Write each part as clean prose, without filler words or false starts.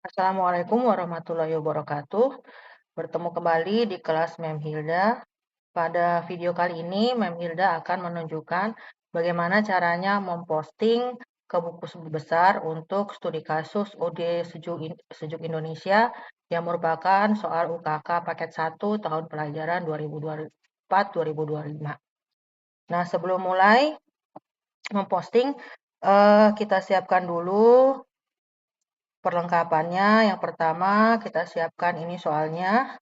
Assalamualaikum warahmatullahi wabarakatuh. Bertemu kembali di kelas Mem Hilda. Pada video kali ini, Mem Hilda akan menunjukkan bagaimana caranya memposting ke buku besar untuk studi kasus UD Sejuk Indonesia yang merupakan soal UKK paket 1 tahun pelajaran 2024-2025. Nah, sebelum mulai memposting, kita siapkan dulu perlengkapannya. Yang pertama, kita siapkan ini soalnya.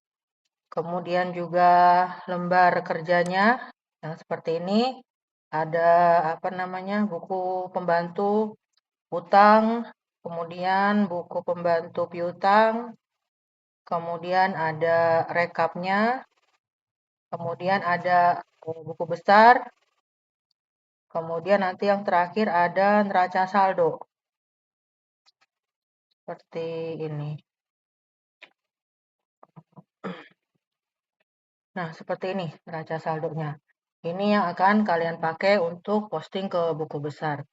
Kemudian juga lembar kerjanya yang seperti ini. Ada buku pembantu utang, kemudian buku pembantu piutang, kemudian ada rekapnya, kemudian ada buku besar, kemudian nanti yang terakhir ada neraca saldo. Seperti ini. Nah, seperti ini neraca saldonya. Ini yang akan kalian pakai untuk posting ke buku besar.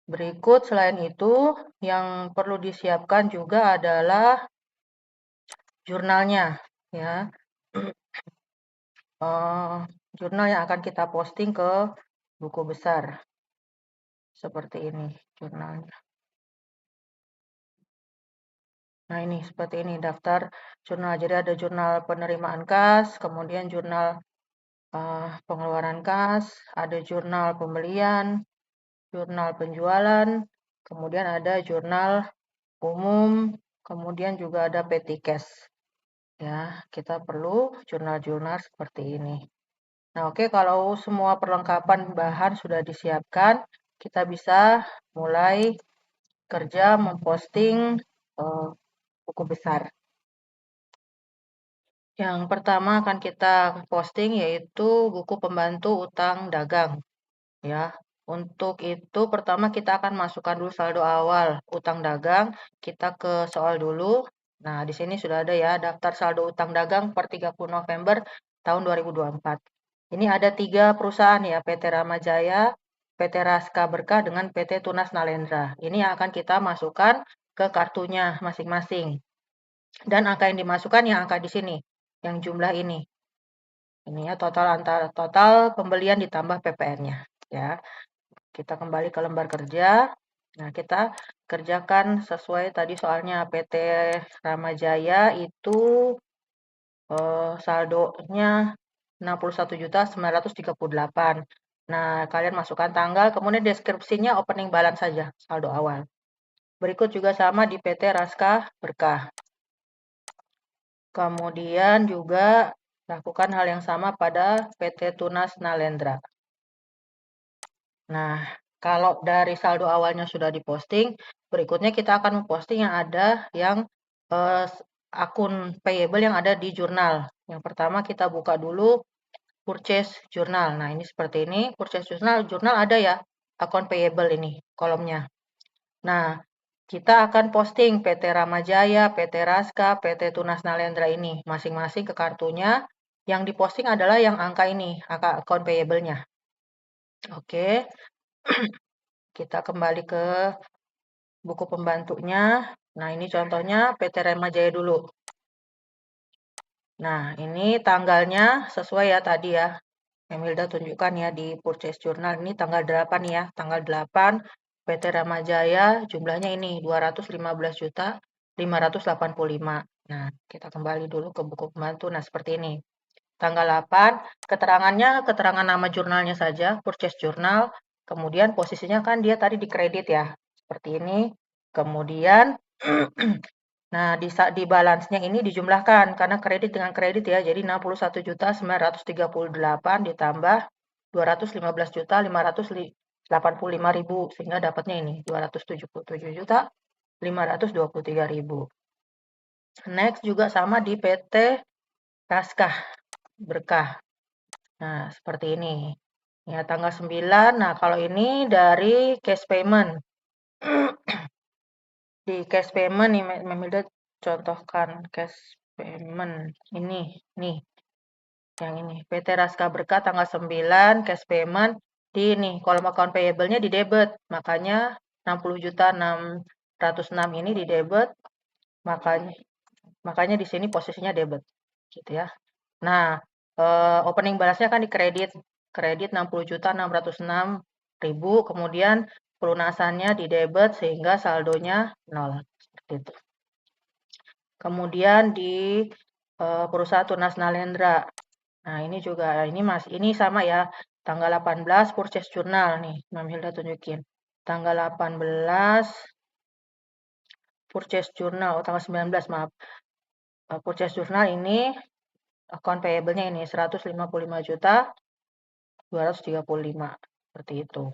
Berikut selain itu, yang perlu disiapkan juga adalah jurnalnya, ya. Jurnal yang akan kita posting ke buku besar. Seperti ini jurnalnya. Nah, ini seperti ini daftar jurnal. Jadi ada jurnal penerimaan kas, kemudian jurnal pengeluaran kas, ada jurnal pembelian, jurnal penjualan, kemudian ada jurnal umum, kemudian juga ada petty cash. Ya, kita perlu jurnal-jurnal seperti ini. Nah, oke, kalau semua perlengkapan bahan sudah disiapkan, kita bisa mulai kerja memposting buku besar. Yang pertama akan kita posting yaitu buku pembantu utang dagang. Ya, untuk itu pertama kita akan masukkan dulu saldo awal utang dagang. Kita ke soal dulu. Nah, di sini sudah ada ya daftar saldo utang dagang per 30 November tahun 2024. Ini ada 3 perusahaan ya, PT Ramajaya, PT Raska Berkah dengan PT Tunas Nalendra. Ini yang akan kita masukkan ke kartunya masing-masing. Dan angka yang dimasukkan yang angka di sini, yang jumlah ini. Ini ya total pembelian ditambah PPN-nya ya. Kita kembali ke lembar kerja. Nah, kita kerjakan sesuai tadi soalnya PT Ramajaya itu saldonya 61.938. Nah, kalian masukkan tanggal, kemudian deskripsinya opening balance saja, saldo awal. Berikut juga sama di PT Raska Berkah. Kemudian juga lakukan hal yang sama pada PT Tunas Nalendra. Nah, kalau dari saldo awalnya sudah diposting, berikutnya kita akan memposting yang ada yang akun payable yang ada di jurnal. Yang pertama kita buka dulu purchase jurnal. Nah, ini seperti ini, purchase jurnal ada ya, akun payable ini, kolomnya. Nah, kita akan posting PT Ramajaya, PT Raska, PT Tunas Nalendra ini, masing-masing ke kartunya. Yang diposting adalah yang angka ini, angka akun payable-nya. Oke, kita kembali ke buku pembantunya. Nah, ini contohnya PT Ramajaya dulu. Nah, ini tanggalnya sesuai ya tadi ya. Emilda tunjukkan ya di purchase journal ini tanggal 8 ya. Tanggal 8 PT Ramajaya jumlahnya ini 215.585. Nah, kita kembali dulu ke buku pembantu. Nah, seperti ini. Tanggal 8, keterangannya keterangan nama jurnalnya saja, purchase journal. Kemudian posisinya kan dia tadi di kredit ya. Seperti ini. Kemudian nah, di balance-nya ini dijumlahkan karena kredit dengan kredit ya. Jadi 61.938 ditambah 215.585.000 sehingga dapatnya ini 277.523.000. Next juga sama di PT Raska Berkah. Nah, seperti ini. Ya, tanggal 9. Nah, kalau ini dari cash payment. Di cash payment nih, Memilda contohkan cash payment. Ini, nih. Yang ini. PT Raska Berkah tanggal 9, cash payment. Di ini, kolom account payable-nya di debit. Makanya 60.606 ini di debit. Makanya makanya di sini posisinya debit, gitu ya. Nah, opening balance-nya kan di kredit, kredit 60.606.000, kemudian pelunasannya di debit sehingga saldonya 0, seperti itu. Kemudian di, perusahaan Tunas Nalendra. Nah, ini juga, ini sama ya, tanggal 18 purchase journal nih, Ma'am Hilda tunjukin. Tanggal 18 purchase journal, oh tanggal 19 maaf. Purchase journal ini account payable-nya ini 155.235, seperti itu.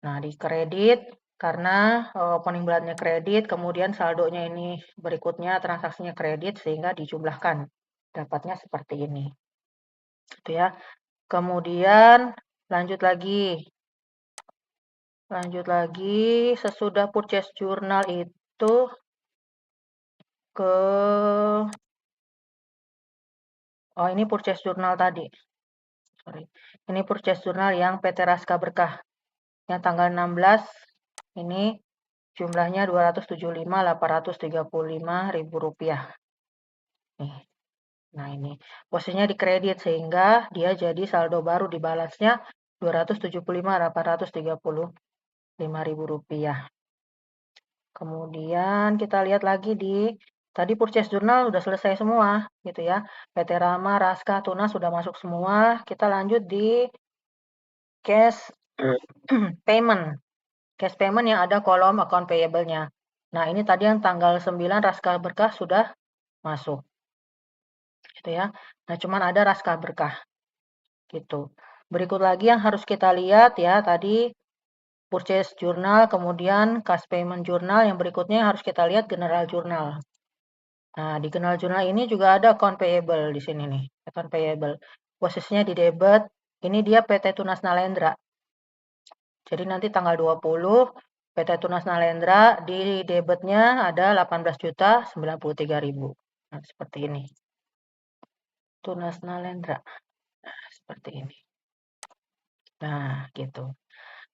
Nah, di kredit karena opening balance-nya kredit, kemudian saldonya ini berikutnya transaksinya kredit sehingga dijumlahkan. Dapatnya seperti ini. Gitu ya. Kemudian lanjut lagi. Lanjut lagi, sesudah purchase journal itu ke oh ini purchase journal tadi. Sorry. Ini purchase journal yang PT Raska Berkah. Yang tanggal 16 ini jumlahnya Rp275.835.000. Nih. Nah, ini posisinya di kredit sehingga dia jadi saldo baru di balance-nya Rp275.835.000. Kemudian kita lihat lagi di tadi purchase journal udah selesai semua gitu ya. PT Rama, Raska, Tunas sudah masuk semua. Kita lanjut di cash payment. Cash payment yang ada kolom account payable-nya. Nah, ini tadi yang tanggal 9 Raska Berkah sudah masuk. Gitu ya. Nah, cuman ada Raska Berkah. Gitu. Berikut lagi yang harus kita lihat ya, tadi purchase journal, kemudian cash payment journal, yang berikutnya harus kita lihat general journal. Nah, di general journal ini juga ada account payable di sini nih, account payable. Posisinya di debit, ini dia PT Tunas Nalendra. Jadi nanti tanggal 20 PT Tunas Nalendra di debitnya ada 18.093.000. Nah, seperti ini. Tunas Nalendra. Nah, seperti ini. Nah, gitu.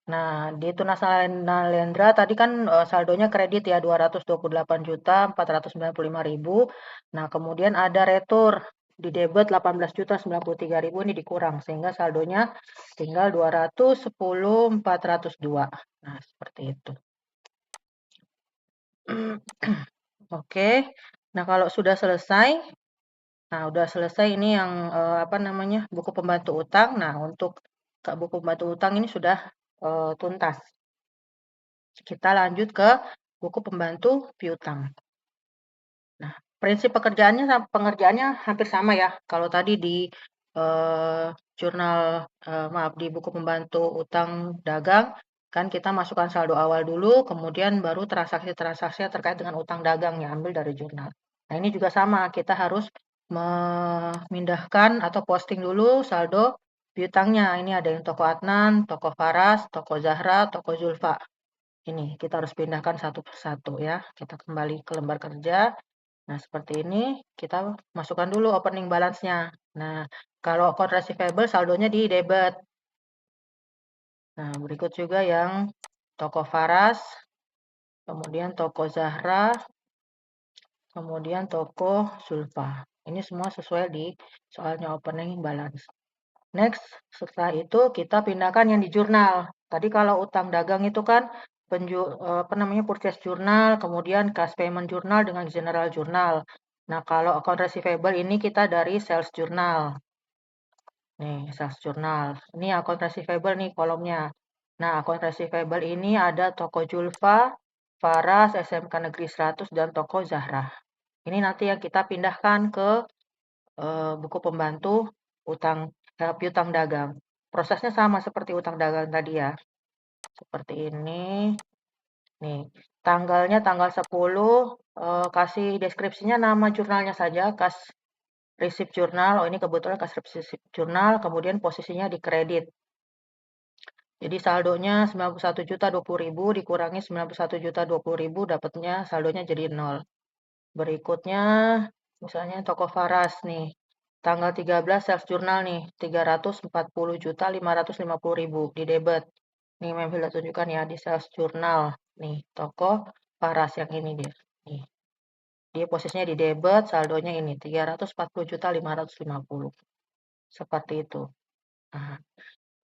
Nah, di Tunas Nalendra tadi kan saldonya kredit ya 228.495.000. Nah, kemudian ada retur di debit 18.093.000 ini dikurang sehingga saldonya tinggal 210.402. Nah, seperti itu. Oke. Nah, kalau sudah selesai, nah udah selesai ini yang apa namanya? Buku pembantu utang. Nah, untuk buku pembantu utang ini sudah tuntas. Kita lanjut ke buku pembantu piutang. Nah, prinsip pengerjaannya hampir sama ya. Kalau tadi di eh, jurnal maaf di buku pembantu utang dagang kan kita masukkan saldo awal dulu, kemudian baru transaksi-transaksi yang terkait dengan utang dagang yang ambil dari jurnal. Nah, ini juga sama, kita harus memindahkan atau posting dulu saldo piutangnya. Ini ada yang toko Adnan, toko Faras, toko Zahra, toko Zulfa. Ini kita harus pindahkan satu persatu ya. Kita kembali ke lembar kerja. Nah, seperti ini kita masukkan dulu opening balance-nya. Nah, kalau account receivable saldonya di debit. Nah, berikut juga yang toko Faras, kemudian toko Zahra, kemudian toko Zulfa. Ini semua sesuai di soalnya opening balance. Next, setelah itu kita pindahkan yang di jurnal. Tadi kalau utang dagang itu kan apa namanya purchase journal, kemudian cash payment journal dengan general journal. Nah, kalau account receivable ini kita dari sales journal. Nih, sales journal. Ini account receivable nih kolomnya. Nah, account receivable ini ada toko Julfa, Faras, SMK Negeri 100, dan toko Zahra. Ini nanti yang kita pindahkan ke buku pembantu utang piutang dagang. Prosesnya sama seperti utang dagang tadi ya. Seperti ini. Nih, tanggalnya tanggal 10, kasih deskripsinya nama jurnalnya saja, kas receipt jurnal. Oh, ini kebetulan kas receipt jurnal, kemudian posisinya di kredit. Jadi saldonya 91.020.000 dikurangi 91.020.000 dapatnya saldonya jadi 0. Berikutnya misalnya toko Faras nih. Tanggal 13 sales jurnal nih, 340.550.000 di debit. Nih, Mem Hilda tunjukkan ya di sales jurnal. Nih, toko Paras yang ini dia. Nih. posisinya di debit, saldonya ini 340.550.000, seperti itu. Nah,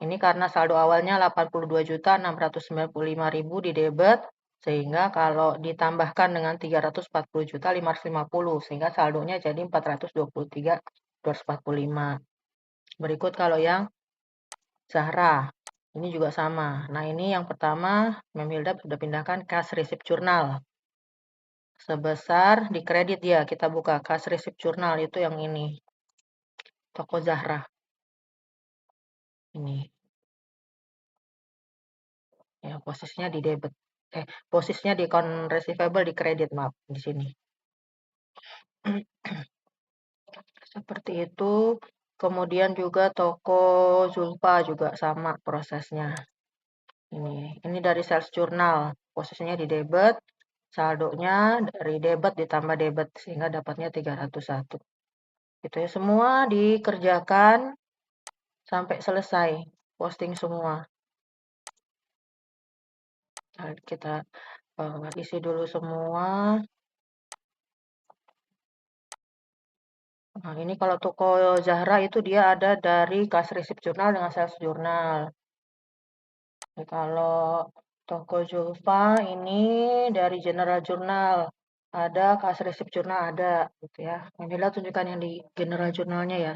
ini karena saldo awalnya 82.695.000 di debit, sehingga kalau ditambahkan dengan 340.550.000, sehingga saldonya jadi 423.245. Berikut kalau yang Zahra, ini juga sama. Nah, ini yang pertama, Mem Hilda sudah pindahkan cash receipt journal. Sebesar di kredit dia, kita buka cash receipt journal itu yang ini. Toko Zahra. Ini. Ya, posisinya di debit. Posisinya di account receivable di kredit, maaf, di sini. Seperti itu. Kemudian juga toko Zulfa juga sama prosesnya. Ini dari sales journal. Posisinya di debit, saldonya dari debit ditambah debit sehingga dapatnya 301. Itu ya, semua dikerjakan sampai selesai, posting semua. Nah, kita isi dulu semua. Nah, ini kalau toko Zahra itu dia ada dari cash receipt journal dengan sales journal. Ini kalau toko Zulfa ini dari general journal. Ada cash receipt journal ada gitu ya. Inilah tunjukkan yang di general journalnya ya.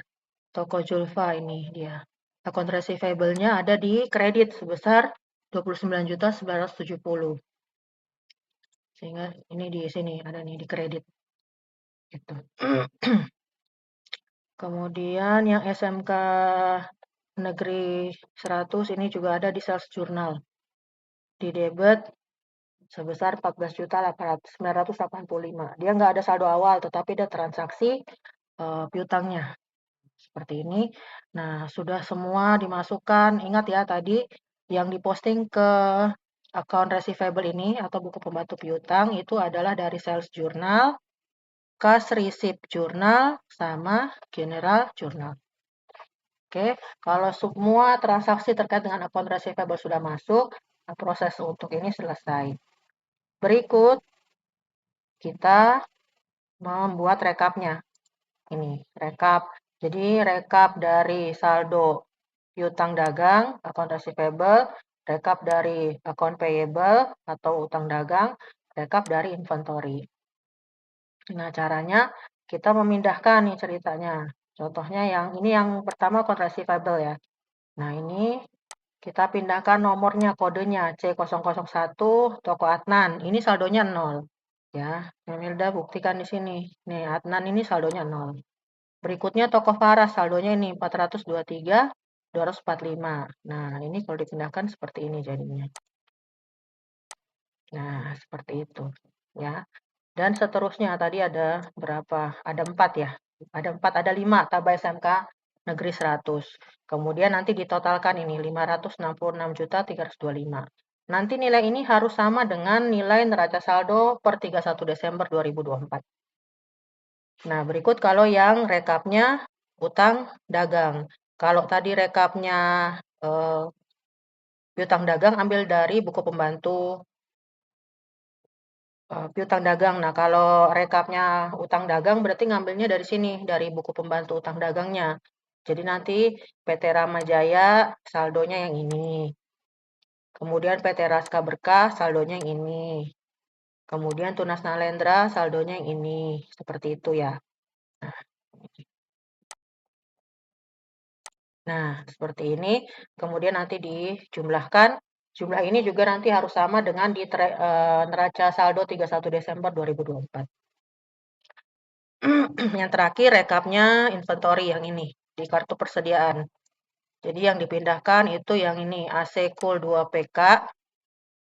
Toko Zulfa ini dia. Account receivable-nya ada di kredit sebesar 29.970. Sehingga ini di sini ada nih di kredit gitu. Kemudian yang SMK Negeri 100 ini juga ada di sales journal. Di debit sebesar 14.985. Dia nggak ada saldo awal, tetapi ada transaksi piutangnya. Seperti ini. Nah, sudah semua dimasukkan. Ingat ya tadi yang diposting ke account receivable ini atau buku pembantu piutang itu adalah dari sales journal, cash receipt journal, sama general journal. Oke, kalau semua transaksi terkait dengan account receivable sudah masuk, nah proses untuk ini selesai. Berikut kita membuat rekapnya. Ini rekap. Jadi rekap dari saldo piutang dagang, account receivable, rekap dari account payable atau utang dagang, rekap dari inventory. Nah, caranya kita memindahkan nih ceritanya. Contohnya yang pertama account receivable ya. Nah, ini kita pindahkan nomornya, kodenya C001 toko Adnan. Ini saldonya 0. Ya, Memilda buktikan di sini. Nih, Adnan ini saldonya 0. Berikutnya toko Faras, saldonya ini 423.245. Nah, ini kalau dipindahkan seperti ini jadinya. Nah, seperti itu. Ya. Dan seterusnya tadi ada berapa? Ada 4 ya. Ada 5 tabah SMK Negeri 100. Kemudian nanti ditotalkan ini 566.325. Nanti nilai ini harus sama dengan nilai neraca saldo per 31 Desember 2024. Nah, berikut kalau yang rekapnya utang dagang. Kalau tadi rekapnya piutang dagang ambil dari buku pembantu piutang dagang. Nah, kalau rekapnya utang dagang berarti ngambilnya dari sini, dari buku pembantu utang dagangnya. Jadi nanti PT Ramajaya saldonya yang ini. Kemudian PT Raska Berkah saldonya yang ini. Kemudian Tunas Nalendra saldonya yang ini. Seperti itu ya. Nah, seperti ini. Kemudian nanti dijumlahkan. Jumlah ini juga nanti harus sama dengan di neraca saldo 31 Desember 2024. Yang terakhir rekapnya inventory yang ini di kartu persediaan. Jadi yang dipindahkan itu yang ini AC Cool 2 PK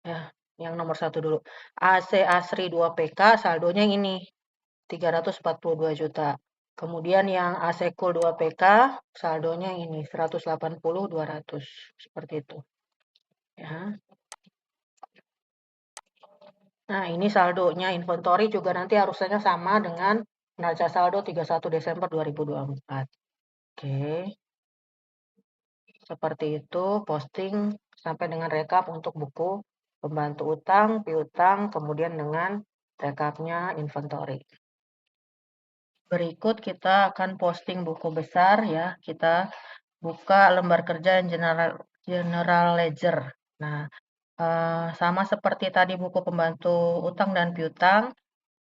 ya, yang nomor 1 dulu. AC Asri 2 PK saldonya yang ini 342 juta. Kemudian yang AC Cool 2 PK saldonya yang ini 180.200 seperti itu. Ya. Nah, ini saldonya inventory juga nanti harusnya sama dengan neraca saldo 31 Desember 2024. Oke. Seperti itu posting sampai dengan rekap untuk buku pembantu utang, piutang, kemudian dengan rekapnya inventory. Berikut kita akan posting buku besar ya, kita buka lembar kerja yang general ledger. Nah, sama seperti tadi buku pembantu utang dan piutang,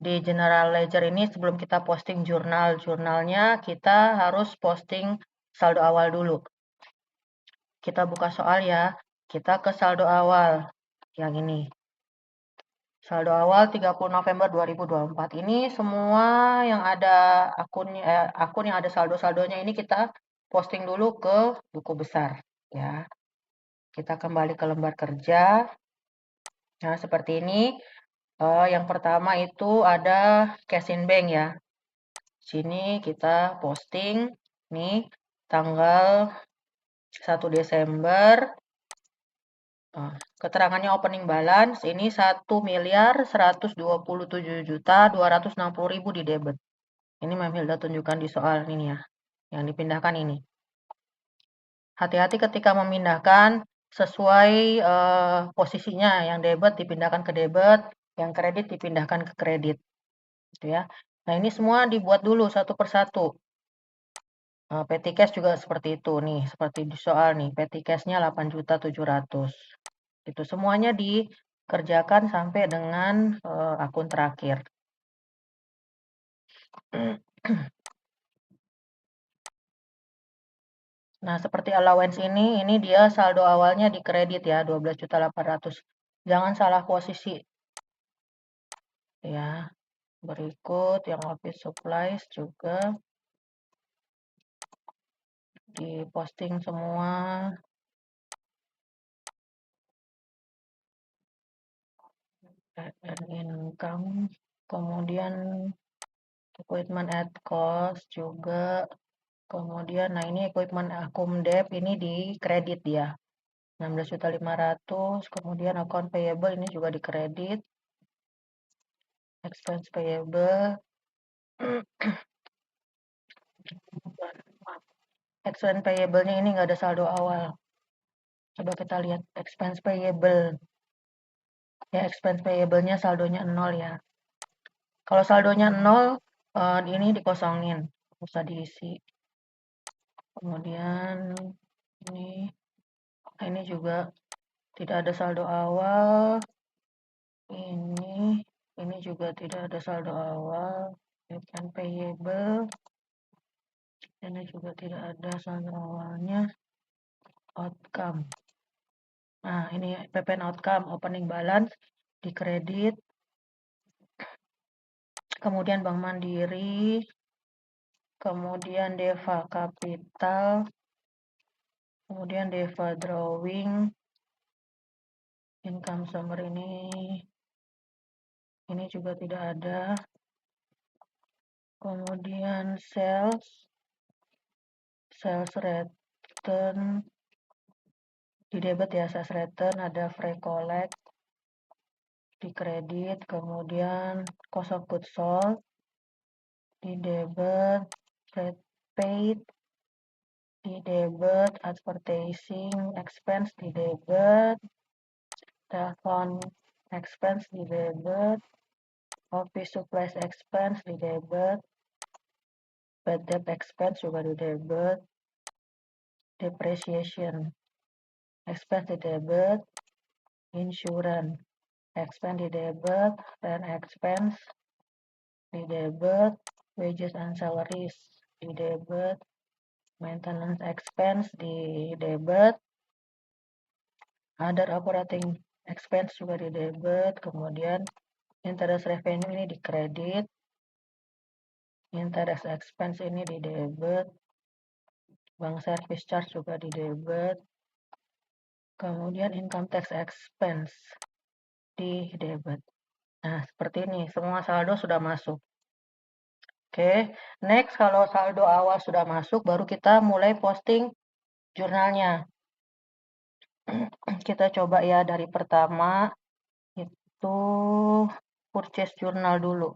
di general ledger ini sebelum kita posting jurnalnya, kita harus posting saldo awal dulu. Kita buka soal ya, kita ke saldo awal, yang ini. Saldo awal 30 November 2024 ini semua yang ada akun yang ada saldo-saldonya ini kita posting dulu ke buku besar ya. Kita kembali ke lembar kerja. Nah, seperti ini. Yang pertama itu ada cash in bank ya. Sini kita posting nih tanggal 1 Desember. Keterangannya opening balance ini 1.127.260.000 di debit. Ini Ma'am Hilda tunjukkan di soal ini ya, yang dipindahkan ini. Hati-hati ketika memindahkan sesuai posisinya, yang debit dipindahkan ke debit, yang kredit dipindahkan ke kredit, gitu ya. Nah ini semua dibuat dulu satu persatu. Petty cash juga seperti itu nih, seperti di soal nih, petty cash-nya 8.700.000. Itu semuanya dikerjakan sampai dengan akun terakhir. Nah, seperti allowance ini dia saldo awalnya di kredit ya, 12.800.000. Jangan salah posisi. Ya. Berikut yang office supplies juga diposting semua. Dan income, kemudian equipment at cost juga. Kemudian, nah ini equipment akumdep ini di kredit dia. 16.500.000, kemudian account payable ini juga di kredit. Expense payable. Expense payable-nya ini nggak ada saldo awal. Coba kita lihat expense payable. Ya, expense payable-nya saldonya 0 ya. Kalau saldonya 0, ini dikosongin, usah diisi. Kemudian ini juga tidak ada saldo awal. Ini juga tidak ada saldo awal. Expense payable. Ini juga tidak ada saldo awalnya. Outcome. Nah, ini PPN outcome, opening balance di kredit. Kemudian Bank Mandiri. Kemudian Deva Capital. Kemudian Deva Drawing. Income summary ini juga tidak ada. Kemudian sales return di debit ya, sales return ada free collect di kredit, kemudian cost of goods sold di debit, trade paid di debit, advertising expense di debit, telepon expense di debit, office supplies expense di debit, bad debt expense juga di debit, depreciation expense di debit, insurance expense di debit, rent expense di debit, wages and salaries di debit, maintenance expense di debit, other operating expense juga di debit, kemudian interest revenue ini di kredit, interest expense ini di debit, bank service charge juga di debit, kemudian income tax expense di debit. Nah, seperti ini, semua saldo sudah masuk. Oke, next kalau saldo awal sudah masuk, baru kita mulai posting jurnalnya. Kita coba ya dari pertama, itu purchase jurnal dulu.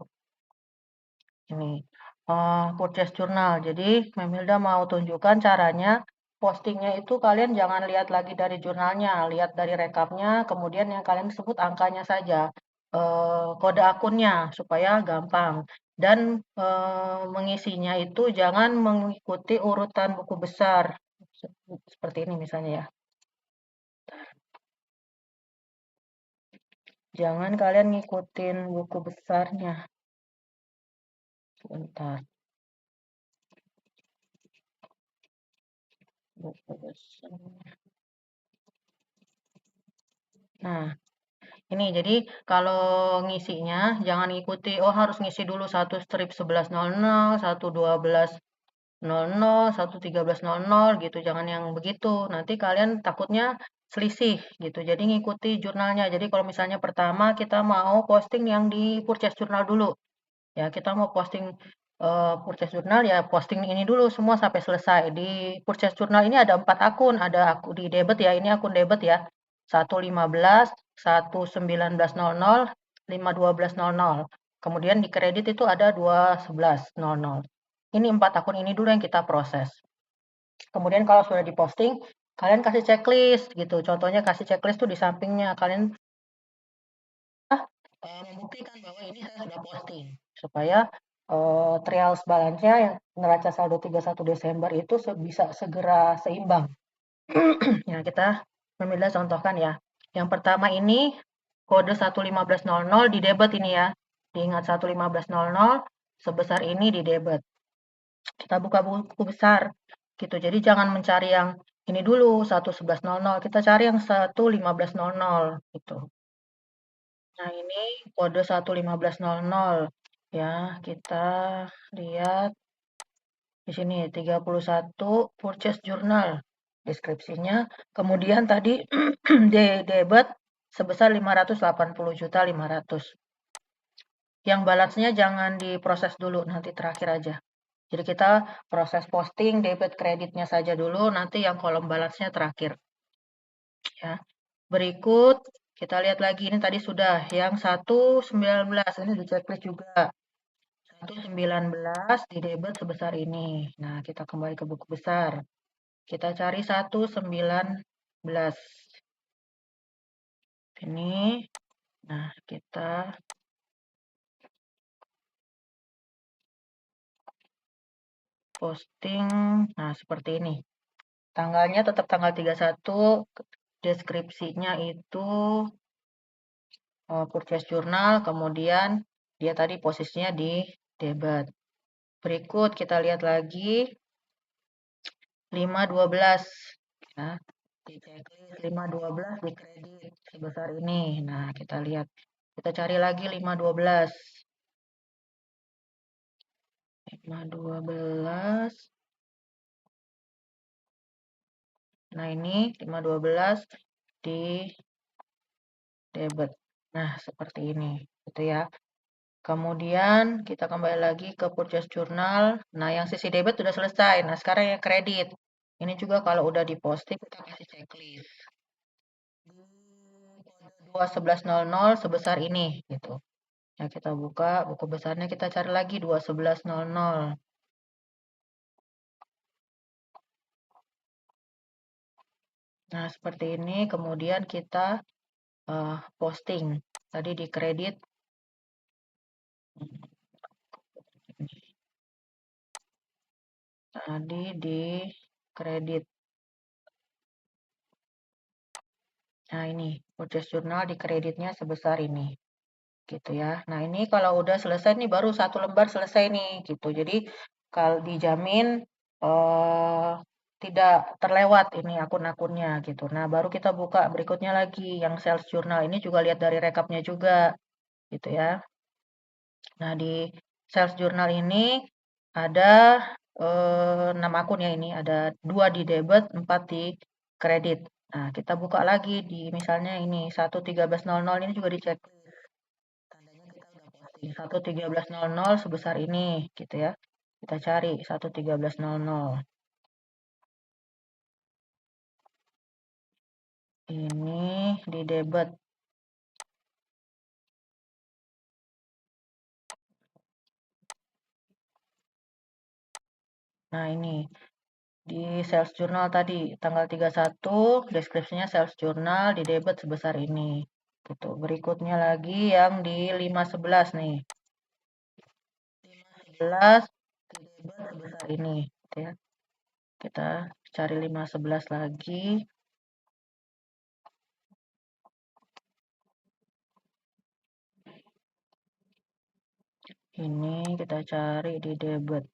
Ini, purchase jurnal. Jadi, Ma'am Hilda mau tunjukkan caranya, postingnya itu kalian jangan lihat lagi dari jurnalnya, lihat dari rekapnya, kemudian yang kalian sebut angkanya saja, kode akunnya, supaya gampang. dan mengisinya itu jangan mengikuti urutan buku besar. Seperti ini misalnya ya. Jangan kalian ngikutin buku besarnya. Sebentar, buku besar. Nah, ini jadi kalau ngisinya jangan ikuti, oh harus ngisi dulu satu strip 11.00, satu 12.00, satu 13.00 gitu. Jangan yang begitu. Nanti kalian takutnya selisih gitu. Jadi ngikuti jurnalnya. Jadi kalau misalnya pertama kita mau posting yang di Purchase Journal dulu. Ya, kita mau posting purchase journal ya posting ini dulu semua sampai selesai. Di purchase journal ini ada 4 akun, ada aku di debit ya, ini akun debit ya. 1.15, 1.19.00, 5.12.00. Kemudian di kredit itu ada 2.11.00. Ini 4 akun ini dulu yang kita proses. Kemudian kalau sudah diposting, kalian kasih checklist gitu. Contohnya kasih checklist tuh di sampingnya. Kalian membuktikan bahwa ini saya sudah posting supaya trials balance-nya yang neraca saldo 31 Desember itu bisa segera seimbang. Ya, kita memilih contohkan ya. Yang pertama ini kode 1.15.00 di debit ini ya. Diingat 1.15.00 sebesar ini di debit. Kita buka buku besar gitu. Jadi jangan mencari yang ini dulu 1.11.00, kita cari yang 1.15.00 gitu. Nah, ini kode 1.15.00 ya. Kita lihat di sini 31 purchase journal deskripsinya. Kemudian tadi debit sebesar 580.500.000. Yang balance-nya jangan diproses dulu, nanti terakhir aja. Jadi kita proses posting debit kreditnya saja dulu, nanti yang kolom balance-nya terakhir. Ya. Berikut kita lihat lagi ini tadi sudah yang 1.19 ini di checklist juga. 1.19 di debit sebesar ini. Nah, kita kembali ke buku besar. Kita cari 1.19. Ini. Nah, kita posting. Nah, seperti ini. Tanggalnya tetap tanggal 31. Deskripsinya itu purchase journal. Kemudian dia tadi posisinya di debit. Berikut kita lihat lagi 5.12 ya. Di checklist 5.12 di kredit sebesar ini. Nah, kita lihat. Kita cari lagi 5.12. 5.12. Nah, ini 5.12 di debit. Nah, seperti ini. Gitu ya. Kemudian kita kembali lagi ke purchase journal. Nah, yang sisi debit sudah selesai. Nah, sekarang yang kredit. Ini juga kalau udah diposting kita kasih checklist. 2.11.00 sebesar ini gitu. Ya, kita buka buku besarnya, kita cari lagi 2.11.00. Nah, seperti ini kemudian kita posting. Tadi di kredit. Tadi di kredit. Nah, ini purchase journal di kreditnya sebesar ini. Gitu ya. Nah, ini kalau udah selesai nih baru satu lembar selesai nih gitu. Jadi kalau dijamin eh tidak terlewat ini akun-akunnya gitu. Nah, baru kita buka berikutnya lagi yang sales journal. Ini juga lihat dari rekapnya juga gitu ya. Nah, di sales journal ini ada 6 akun ya ini, ada 2 di debit, 4 di kredit. Nah, kita buka lagi di misalnya ini 1.13.00 ini juga dicek. Tandanya kita udah posting 1.13.00 sebesar ini gitu ya. Kita cari 1.13.00. Ini di debit. Nah, ini di sales journal tadi tanggal 31 deskripsinya sales journal di debit sebesar ini. Gitu. Berikutnya lagi yang di 5.11 nih. 511 di debit sebesar ini, gitu ya. Kita cari 511 lagi. Ini kita cari di debit.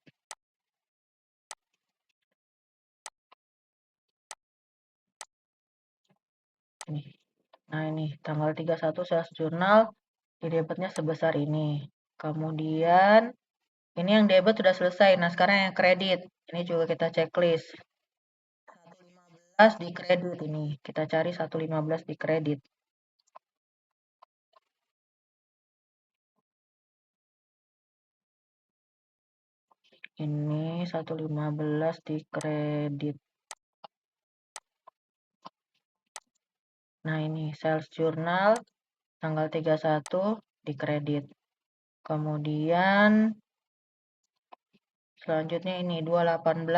Nih. Nah, ini tanggal 31 sales jurnal di debitnya sebesar ini. Kemudian ini yang debit sudah selesai. Nah, sekarang yang kredit. Ini juga kita checklist. 115 di kredit ini. Kita cari 115 di kredit. Ini 115 di kredit. Nah, ini sales jurnal tanggal 31 di kredit. Kemudian selanjutnya ini 218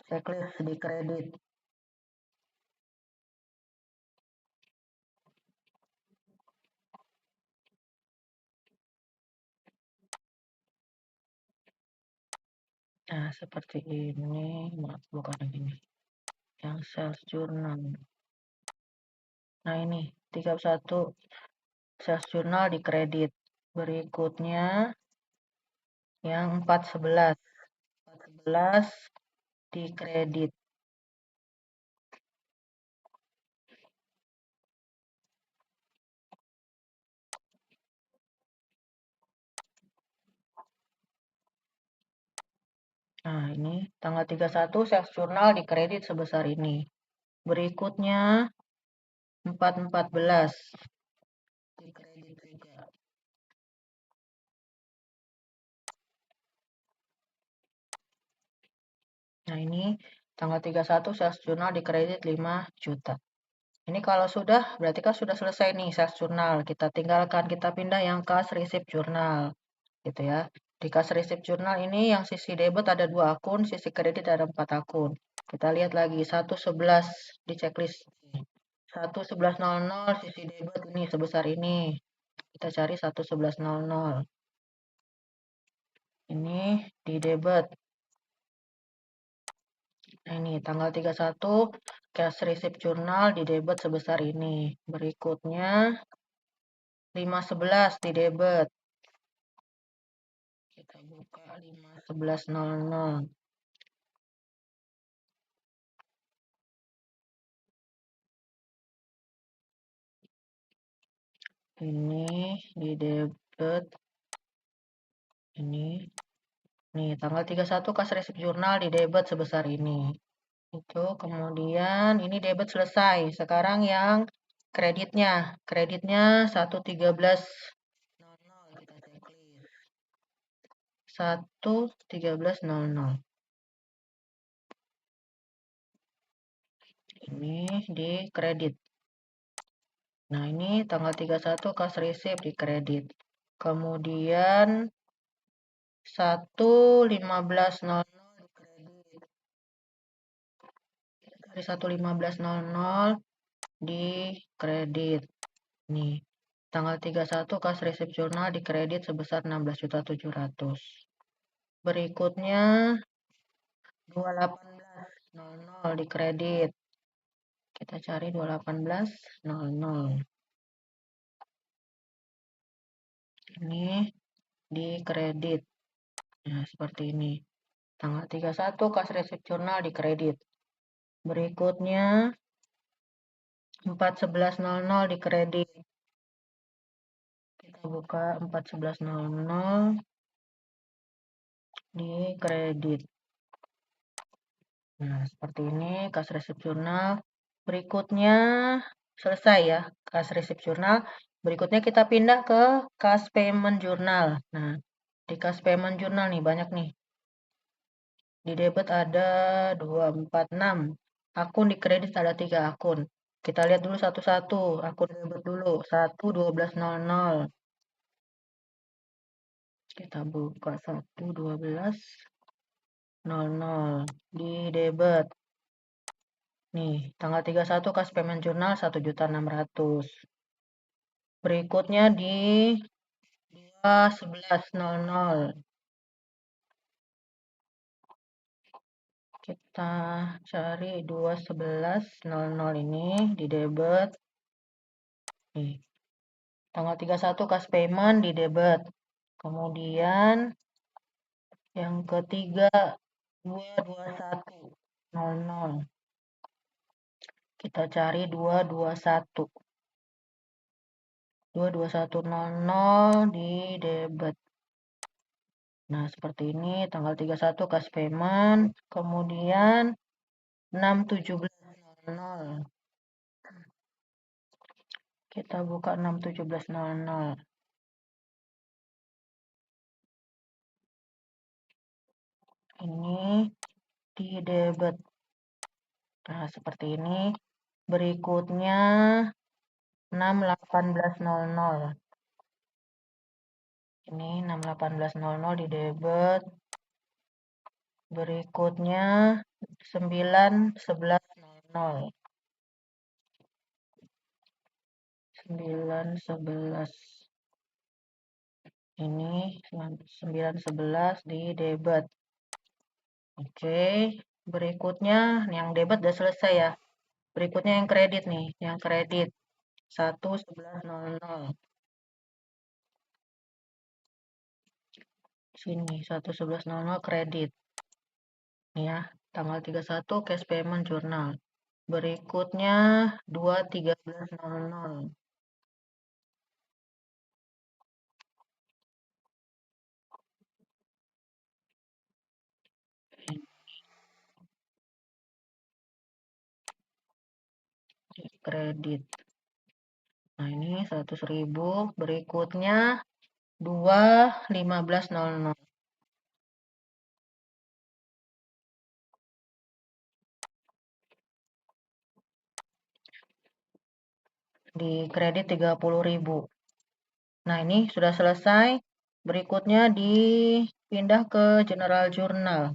checklist di kredit. Nah, seperti ini. Maaf, bukan yang ini. Yang sales jurnal. Nah, ini 31 sales jurnal di kredit. Berikutnya yang 411. 411 di kredit. Nah, ini tanggal 31 sales jurnal di kredit sebesar ini. Berikutnya 414 di kredit juga. Nah, ini tanggal 31 sales jurnal di kredit 5 juta. Ini kalau sudah, berarti kan sudah selesai nih sales jurnal. Kita tinggalkan, kita pindah yang cash receipt jurnal. Gitu ya. Di cash receipt jurnal ini yang sisi debit ada 2 akun, sisi kredit ada 4 akun. Kita lihat lagi 111 di checklist. 11100 sisi debit ini sebesar ini. Kita cari 11100. Ini di debit. Nah, ini tanggal 31 cash receipt jurnal di debit sebesar ini. Berikutnya 511 di debit. Kita buka 51100. Ini di debit. Ini. Nih, tanggal 31 cash receipt jurnal di debit sebesar ini. Itu, kemudian ini debit selesai. Sekarang yang kreditnya. Kreditnya 11300. Kita checklist. 11300. Ini di kredit. Nah, ini tanggal 31 cash receipt di kredit. Kemudian 11500 di kredit. Dari 11500 di kredit. Nih, tanggal 31 cash receipt jurnal di kredit sebesar 16.700.000. Berikutnya 21800 di kredit. Kita cari 21800. Ini di kredit. Nah, seperti ini. Tanggal 31 cash receipt jurnal di kredit. Berikutnya 14100 di kredit. Kita buka 14100 di kredit. Nah, seperti ini cash receipt jurnal. Berikutnya selesai ya cash receipt jurnal. Berikutnya kita pindah ke cash payment jurnal. Nah, di cash payment jurnal nih banyak nih. Di debit ada 246. Akun di kredit ada 3 akun. Kita lihat dulu satu-satu. Akun debit dulu. 11200. Kita buka 11200 di debit. Nih, tanggal 31 cash payment jurnal 1.600.000. Berikutnya di 2.11.00. Kita cari 2.11.00 ini di debit. Nih, tanggal 31 cash payment di debit. Kemudian yang ketiga 2.21.00. Kita cari 2.21. 2.21.00 di debit. Nah, seperti ini tanggal 31 cash payment, kemudian 6.17.00. Kita buka 6.17.00. Ini di debit. Nah, seperti ini. Berikutnya 6.18.00. Ini 6.18.00 di debit. Berikutnya 9.11.00. 9.11. Ini 9.11 di debit. Oke, berikutnya yang debit udah selesai ya. Berikutnya yang kredit nih, yang kredit 1.11.00. Sini 1.11.00 kredit. Nih ya, tanggal 31 cash payment jurnal. Berikutnya 2.13.00. Kredit. Nah, ini 100.000. Berikutnya 2.15.00. Di kredit 30.000. Nah, ini sudah selesai. Berikutnya dipindah ke General Journal.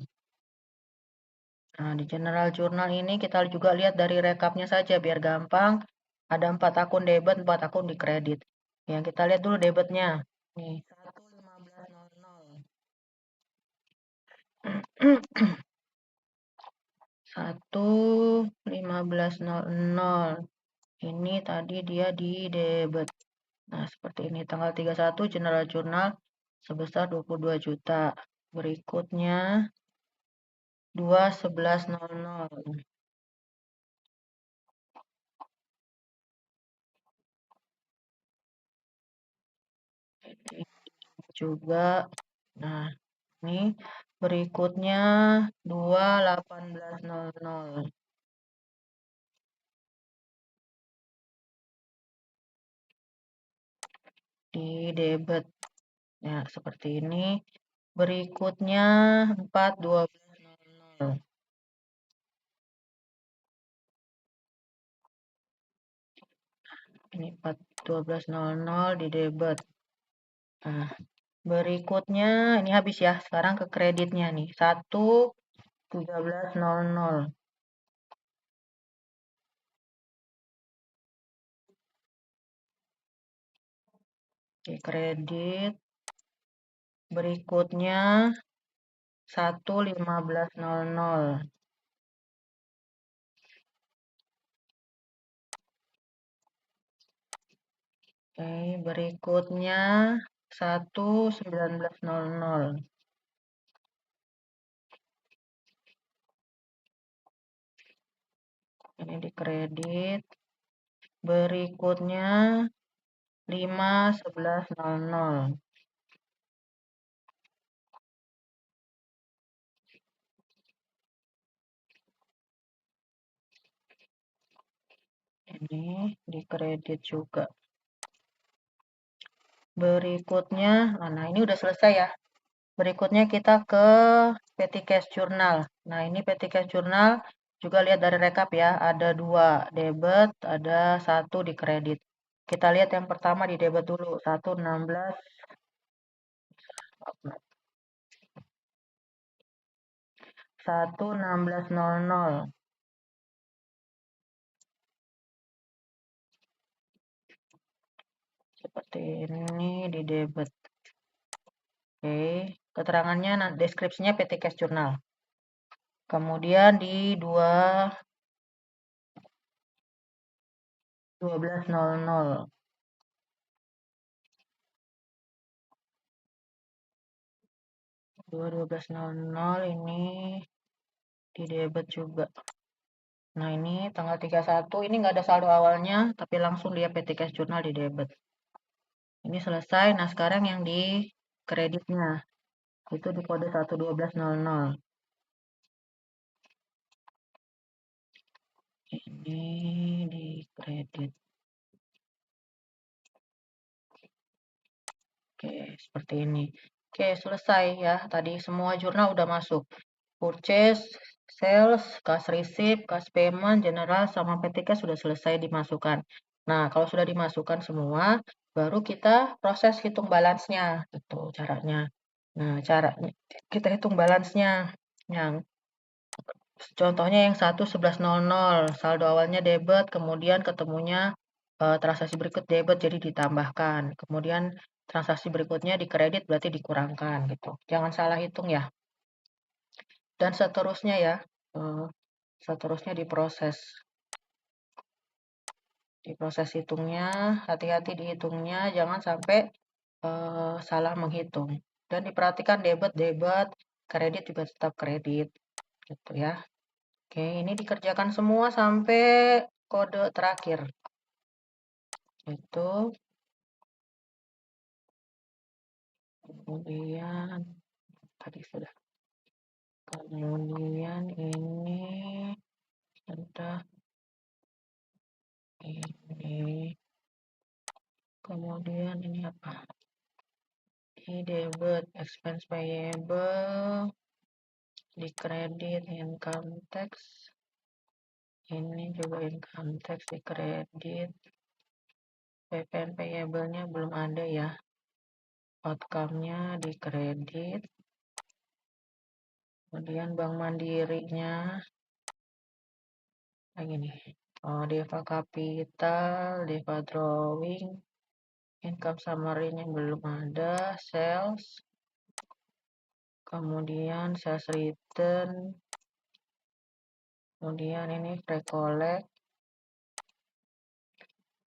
Nah, di General Journal ini kita juga lihat dari rekapnya saja biar gampang. Ada 4 akun debit, 4 akun di kredit. Yang kita lihat dulu debitnya. Nih, 1.15.00. 1.15.00. Ini tadi dia di debit. Nah, seperti ini. Tanggal 31 General Journal sebesar 22 juta. Berikutnya 2.11.00. Ini juga. Nah, ini berikutnya 2.18.00. Di debit. Ya, seperti ini. Berikutnya 4.12.00. Ini 4.12.00 di debit. Nah, berikutnya ini habis ya. Sekarang ke kreditnya nih. 1.13.00. Oke, kredit. Berikutnya 1.15.00. Oke, berikutnya 1.19.00. Ini di kredit. Berikutnya 5.11.00. Ini di kredit juga. Berikutnya, nah ini udah selesai ya. Berikutnya kita ke Petty Cash Journal. Nah, ini Petty Cash Journal juga lihat dari rekap ya. Ada 2 debit, ada 1 di kredit. Kita lihat yang pertama di debit dulu. 1.16. 1.16.00. Seperti ini di debit. Oke, keterangannya deskripsinya PT Cash Journal. Kemudian di 12.00 12.00 ini di debit juga. Nah, ini tanggal 31 ini nggak ada saldo awalnya, tapi langsung dia PT Cash Journal di debit. Ini selesai. Nah, sekarang yang di kreditnya itu di kode 11200. Ini di kredit. Oke, seperti ini. Oke, selesai ya. Tadi semua jurnal udah masuk. Purchase, sales, cash receipt, cash payment, general, sama PTK sudah selesai dimasukkan. Nah, kalau sudah dimasukkan semua, baru kita proses hitung balansnya. Itu caranya. Nah, caranya kita hitung balansnya. Yang contohnya yang 1.11.00, saldo awalnya debit, kemudian ketemunya transaksi berikut debit jadi ditambahkan. Kemudian transaksi berikutnya di kredit berarti dikurangkan gitu. Jangan salah hitung ya. Dan seterusnya ya. Seterusnya diproses. Diproses hitungnya, hati-hati dihitungnya, jangan sampai salah menghitung. Dan diperhatikan debit, kredit juga tetap kredit. Gitu ya. Oke, ini dikerjakan semua sampai kode terakhir. Itu. Kemudian, tadi sudah. Kemudian ini sudah. Ini. Kemudian ini apa? Ini debit, expense payable, di kredit, income tax. Ini juga income tax di kredit. PPN payable-nya belum ada ya. Outcome-nya di kredit. Kemudian Bank Mandirinya. Lagi nih. Oh, Deva Capital, Deva Drawing. Income summary-nya belum ada. Sales. Kemudian sales return. Kemudian ini recollect.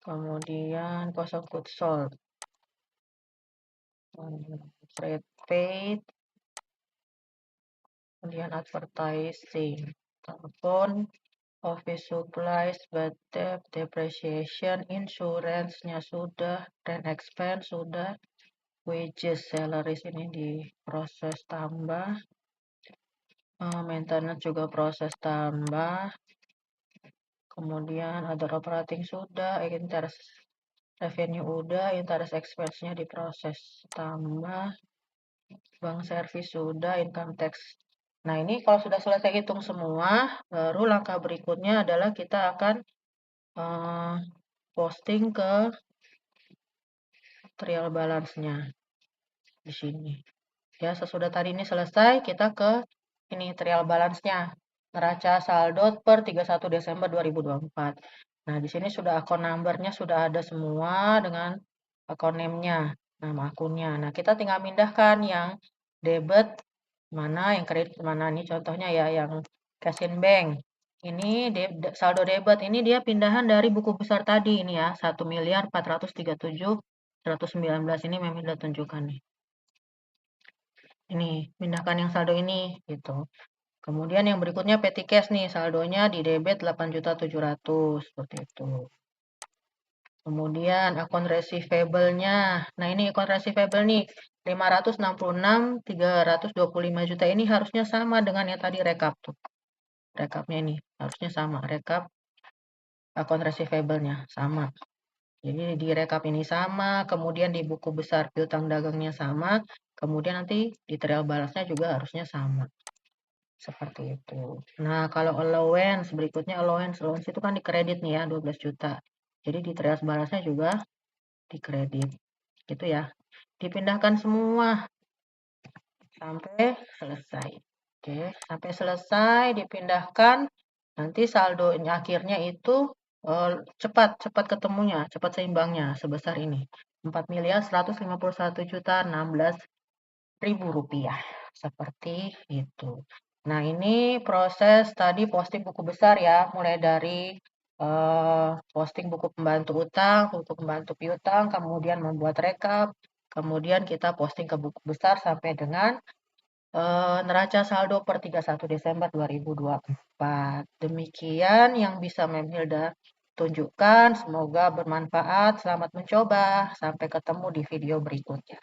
Kemudian cost of goods sold. Trade paid. Kemudian advertising. Telepon. Office supplies, bad debt, depreciation, insurance-nya sudah, rent expense sudah, wages, salaries ini diproses tambah, maintenance juga proses tambah, kemudian other operating sudah, interest revenue udah, interest expense-nya diproses tambah, bank service sudah, income tax. Nah, ini kalau sudah selesai hitung semua, baru langkah berikutnya adalah kita akan posting ke trial balance-nya di sini. Ya, sesudah tadi ini selesai, kita ke ini trial balance-nya. Neraca saldo per 31 Desember 2024. Nah, di sini sudah akun number-nya sudah ada semua dengan akun name-nya, nama akunnya. Nah, kita tinggal mindahkan yang debit mana, yang kredit mana. Ini contohnya ya, yang cash in bank. Ini saldo debit ini dia pindahan dari buku besar tadi ini ya, 1.437.119 ini memang sudah tunjukkan nih. Ini, pindahkan yang saldo ini gitu. Kemudian yang berikutnya petty cash nih, saldonya di debit 8.700.000 seperti itu. Kemudian akun receivable-nya. Nah, ini akun receivable nih 566.325 juta ini harusnya sama dengan yang tadi rekap tuh. Rekapnya ini harusnya sama, rekap akun receivable-nya sama. Jadi di rekap ini sama, kemudian di buku besar piutang dagangnya sama, kemudian nanti di trial balance-nya juga harusnya sama. Seperti itu. Nah, kalau allowance, berikutnya allowance itu kan dikredit nih ya, 12 juta. Jadi di trial balance-nya juga dikredit. Gitu ya. Dipindahkan semua sampai selesai. Oke, sampai selesai dipindahkan. Nanti saldonya akhirnya itu cepat ketemunya, cepat seimbangnya sebesar ini. 4.151.016.000 Rp1.000, seperti itu. Nah, ini proses tadi posting buku besar ya, mulai dari, posting buku pembantu utang, buku pembantu piutang, kemudian membuat rekap, kemudian kita posting ke buku besar sampai dengan, neraca saldo per 31 Desember 2024. Demikian yang bisa Mem Hilda tunjukkan, semoga bermanfaat, selamat mencoba, sampai ketemu di video berikutnya.